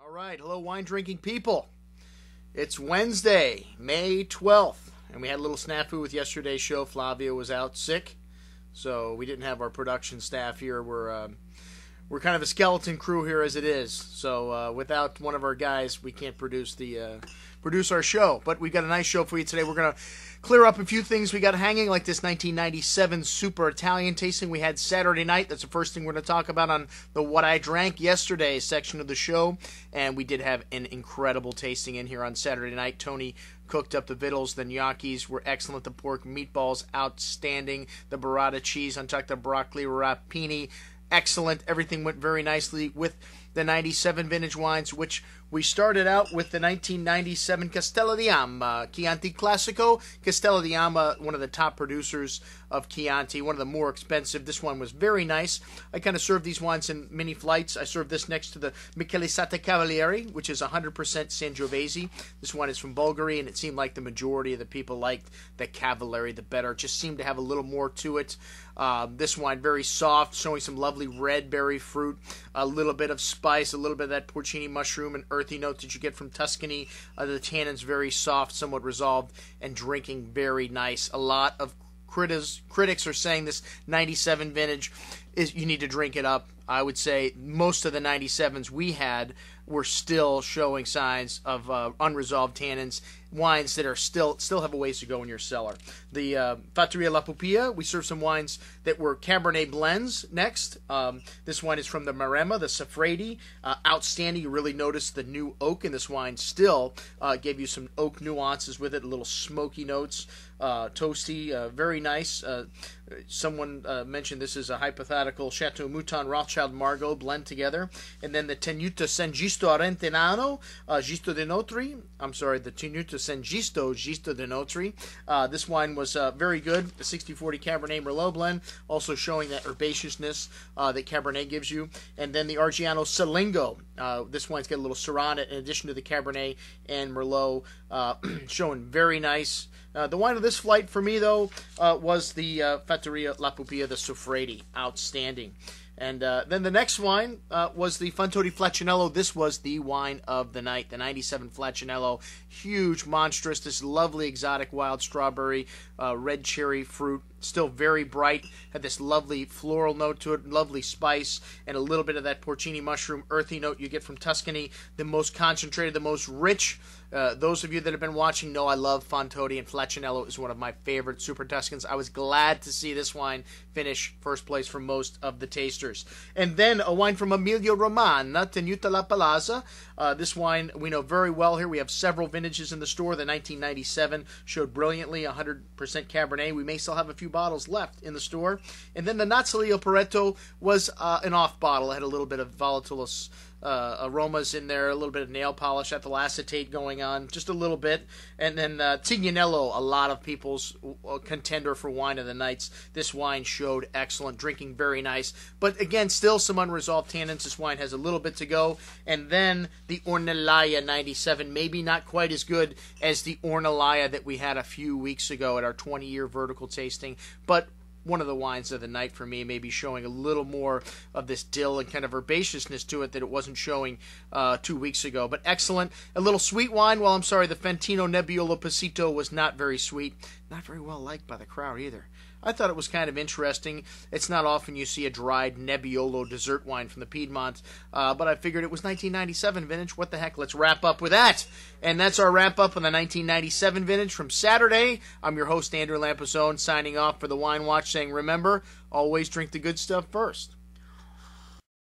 All right, hello wine drinking people. It's Wednesday, May 12th, and we had a little snafu with yesterday's show. Flavio was out sick, so we didn't have our production staff here. We're kind of a skeleton crew here as it is, so without one of our guys, we can't produce our show. But we've got a nice show for you today. We're going to clear up a few things we got hanging, like this 1997 Super Italian tasting we had Saturday night. That's the first thing we're going to talk about on the What I Drank Yesterday section of the show. And we did have an incredible tasting in here on Saturday night. Tony cooked up the vittles. The gnocchis were excellent. The pork meatballs, outstanding. The burrata cheese on top of the broccoli rapini, excellent. Everything went very nicely with the 97 vintage wines, which we started out with the 1997 Castello di Amma Chianti Classico. Castello di Amma, one of the top producers of Chianti, one of the more expensive. This one was very nice. I kind of served these wines in mini flights. I served this next to the Michele Sata Cavalieri, which is 100% Sangiovese. This one is from Bulgari, and it seemed like the majority of the people liked the Cavalieri the better. It just seemed to have a little more to it. This wine, very soft, showing some lovely red berry fruit, a little bit of spice, a little bit of that porcini mushroom and earthy notes that you get from Tuscany. The tannins very soft, somewhat resolved, and drinking very nice. A lot of critics are saying this 97 vintage is you need to drink it up. I would say most of the 97s we had were still showing signs of unresolved tannins, wines that are still have a ways to go in your cellar. The Fattoria La Pupilla, we served some wines that were Cabernet blends next. This wine is from the Maremma, the Safredi. Outstanding. You really notice the new oak in this wine. Still gave you some oak nuances with it, a little smoky notes, toasty, very nice. Someone mentioned this is a hypothetical Chateau Mouton Rothschild Margaux blend together. And then the Tenuta San Gisto Arentenano, Gisto de Notri. I'm sorry, the Tenuta San Gisto, Gisto de Notri. This wine was very good. The 60-40 Cabernet Merlot blend, also showing that herbaceousness that Cabernet gives you. And then the Argiano Salingo. This wine's got a little Syrah in addition to the Cabernet and Merlot, showing very nice. The wine of this flight for me, though, was the Fattoria La Pupilla, the Sofredi. Outstanding. And then the next wine was the Fantoni Flaccinello. This was the wine of the night, the 97 Flaccinello. Huge, monstrous, this lovely exotic wild strawberry, red cherry fruit. Still very bright, had this lovely floral note to it, lovely spice, and a little bit of that porcini mushroom earthy note you get from Tuscany. The most concentrated, the most rich. Those of you that have been watching know I love Fantoni, and Flaccinello is one of my favorite Super Tuscans. I was glad to see this wine finish first place for most of the tasters. And then a wine from Emilia Romagna, Tenuta La Palazza. This wine we know very well here. We have several vintages in the store. The 1997 showed brilliantly, 100% Cabernet. We may still have a few bottles left in the store. And then the Notsaleal Paretto was an off bottle. It had a little bit of volatilous aromas in there, a little bit of nail polish, ethyl acetate going on, just a little bit. And then Tignanello, a lot of people's contender for wine of the nights. This wine showed excellent, drinking very nice, but again, still some unresolved tannins. This wine has a little bit to go. And then the Ornella 97, maybe not quite as good as the Ornella that we had a few weeks ago at our 20-year vertical tasting, but one of the wines of the night for me, maybe showing a little more of this dill and kind of herbaceousness to it that it wasn't showing 2 weeks ago. But excellent. A little sweet wine. Well, I'm sorry, the Fantino Nebbiolo Pasito was not very sweet. Not very well liked by the crowd either. I thought it was kind of interesting. It's not often you see a dried Nebbiolo dessert wine from the Piedmont, but I figured it was 1997 vintage. What the heck? Let's wrap up with that. And that's our wrap up on the 1997 vintage from Saturday. I'm your host, Andrew Lampasone, signing off for the Wine Watch, saying remember, always drink the good stuff first.